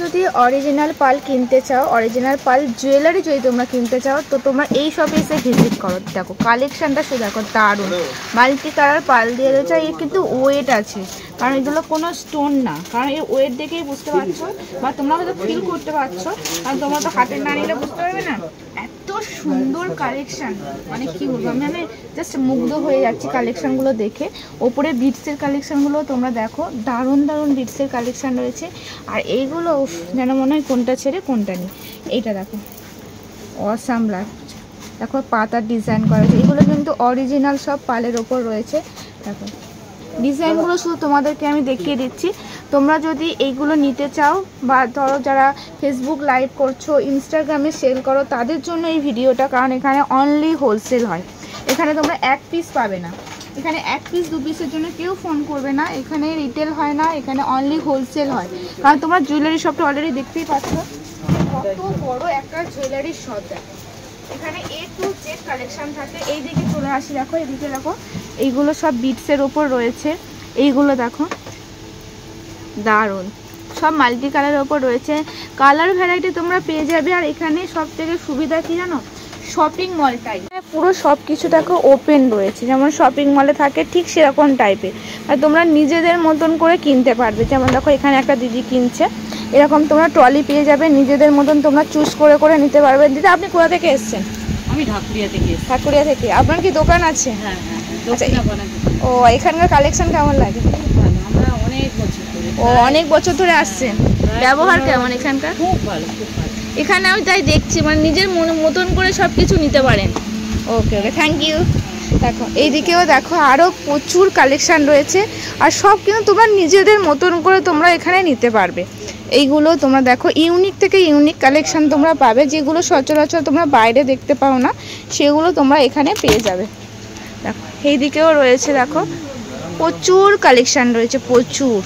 যদি অরিজিনাল পাল কিনতে চাও, অরিজিনাল পাল জুয়েলারি যদি তোমরা কিনতে চাও, তো তোমরা এই শপে এসে ভিজিট করো। দেখো কালেকশানটা শুধু দেখো, দারুণ মাল্টি কালার পাল দিয়ে রয়েছে। এর কিন্তু ওয়েট আছে, কারণ এগুলো কোনো স্টোন না, কারণ এই ওয়েট দেখেই বুঝতে পারছো, বা তোমরা হয়তো ফিল করতে পারছো, কারণ তোমরা তো হাতের না নিলে বুঝতে পারবে না। এত সুন্দর কালেকশান, মানে কি বলবো, আমি মানে জাস্ট মুগ্ধ হয়ে যাচ্ছি কালেকশানগুলো দেখে। ওপরে বিটসের কালেকশানগুলো তোমরা দেখো, দারুণ দারুণ বিটসের কালেকশান রয়েছে। আর এইগুলো যেন মনে হয় কোনটা ছেড়ে কোনটা নেই। এইটা দেখো অসাম লাগছে, দেখো পাতার ডিজাইন করা আছে। এগুলো কিন্তু অরিজিনাল সব পালের ওপর রয়েছে। দেখো ডিজাইনগুলো শুধু তোমাদেরকে আমি দেখিয়ে দিচ্ছি। তোমরা যদি এইগুলো নিতে চাও, বা ধরো যারা ফেসবুক লাইভ করছো, ইনস্টাগ্রামে সেল করো, তাদের জন্য এই ভিডিওটা, কারণ এখানে অনলি হোলসেল হয়। এখানে তোমরা এক পিস পাবে না, এখানে এক পিস দু পিসের জন্য কেউ ফোন করবে না। এখানে রিটেল হয় না, এখানে অনলি হোলসেল হয়। কারণ তোমরা জুয়েলারি শপটা অলরেডি দেখতেই পাচ্ছ কত বড় একটা জুয়েলারি শপ। দেখো এখানে A to Z কালেকশন থাকে। এই দিকে চলে আসি, দেখো এদিকে দেখো এইগুলো সব বিটসের ওপর রয়েছে। এইগুলো দেখো দারুণ, সব মাল্টি কালারের ওপর রয়েছে। কালার ভ্যারাইটি তোমরা পেয়ে যাবে। আর এখানে সব থেকে সুবিধা কি জানো, শপিং মলটাই পুরো সব কিছু দেখো ওপেন রয়েছে, যেমন শপিং মলে থাকে ঠিক সেরকম টাইপের। আর তোমরা নিজেদের মতন করে কিনতে পারবে। যেমন দেখো এখানে একটা দিদি কিনছে, এরকম তোমরা ট্রলি পেয়ে যাবে, নিজেদের মতন তোমরা চুজ করে করে নিতে পারবে। দিদি আপনি কোথা থেকে এসছেন? আমি ঢাকুরিয়া থেকে। ঠাকুরিয়া থেকে। আপনার কি দোকান আছে? হ্যাঁ হ্যাঁ। ও এখানকার কালেকশন কেমন লাগে? আমরা অনেক বছর ধরে। ও অনেক বছর ধরে আসছেন। ব্যবহার কেমন এখানকার? খুব ভালো, খুব ভালো। এখানে আমি তাই দেখছি, মানে নিজের মতন করে সব কিছু নিতে পারেন। ওকে ওকে, থ্যাংক ইউ। দেখো এইদিকেও দেখো আরও প্রচুর কালেকশান রয়েছে। আর সব কিন্তু তোমরা নিজেদের মতন করে তোমরা এখানে নিতে পারবে। এইগুলো তোমরা দেখো ইউনিক থেকে ইউনিক কালেকশান তোমরা পাবে, যেগুলো সচরাচর তোমরা বাইরে দেখতে পাও না, সেগুলো তোমরা এখানে পেয়ে যাবে। দেখো এইদিকেও রয়েছে, দেখো প্রচুর কালেকশান রয়েছে, প্রচুর।